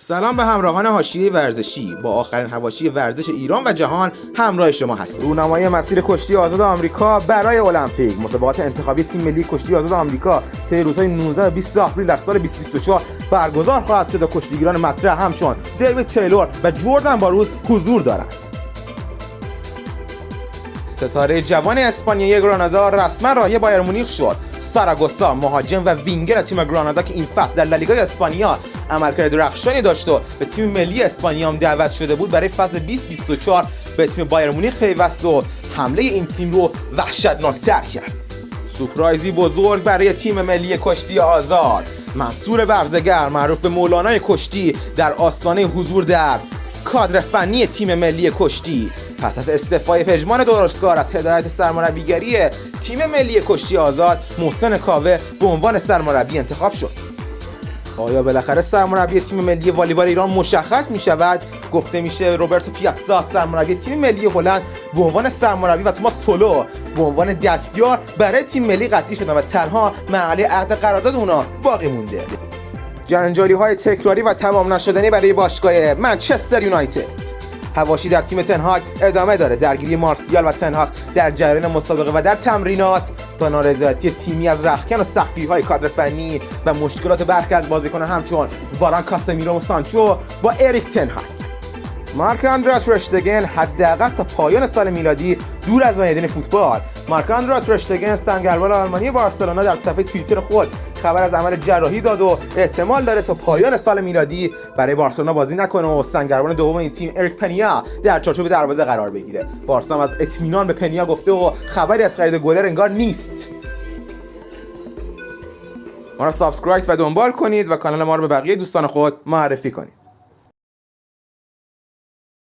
سلام به همراهان حاشیه ورزشی. با آخرین حواشی ورزش ایران و جهان همراه شما هستیم. رونمایی مسیر کشتی آزاد آمریکا برای المپیک. مسابقات انتخابی تیم ملی کشتی آزاد آمریکا طی روزهای 19 و 20 آوریل در سال 2024 برگزار خواهد شد و کشتیگیران مطرح همچون دیوید تیلور و جردن باروز حضور دارند. ستاره جوان اسپانیایی گرانادا رسما راهی بایر مونیخ شد. ساراگوسا مهاجم و وینگر تیم گرانادا که این فصل در لالیگای اسپانیا عملکرد درخشانی داشت و به تیم ملی اسپانیا هم دعوت شده بود، برای فصل 2024 به تیم بایر مونیخ پیوست و حمله این تیم رو وحشتناکتر کرد. سورپرایزی بزرگ برای تیم ملی کشتی آزاد. منصور برزگر معروف به مولانای کشتی در آستانه حضور در کادر فنی تیم ملی کشتی پس از استعفای پژمان درستکار از هدایت سرمربیگری تیم ملی کشتی آزاد، محسن کاوه به عنوان سرمربی انتخاب شد. آیا بالاخره سرمربی تیم ملی والیبال ایران مشخص می شود؟ گفته میشه روبرتو پیاتزا سرمربی تیم ملی هلند به عنوان سرمربی و توماس تولو به عنوان دستیار برای تیم ملی قطعی شدن و تنها مرحله عقد قرارداد اونا باقی مونده. جنجالی‌های تکراری و تمام نشدنی برای باشگاه منچستر یونایتد. حواشی در تیم تنهاگ ادامه داره. درگیری مارسیال و تنهاگ در جریان مسابقه و در تمرینات تا نارضایتی تیمی از رختکن و سختگیری‌های کادر فنی و مشکلات برخی از بازیکنان همچون واران، کاسمیرو و سانچو با اریک تنهاگ. مارک-آندره تر اشتگن حداقل تا پایان سال میلادی دور از میدان فوتبال. مارک-آندره تر اشتگن سنگربال آلمانی بارسلونا در صفحه توییتر خود خبر از عمل جراحی داد و احتمال داره تا پایان سال میلادی برای بارسلونا بازی نکنه و سنگربان دوم این تیم اریک پنیا در چارچوب دروازه قرار بگیره. بارسا هم از اطمینان به پنیا گفته و خبری از خرید گلر انگار نیست. ما را سابسکرایب و دنبال کنید و کانال ما رو به بقیه دوستان خود معرفی کنید.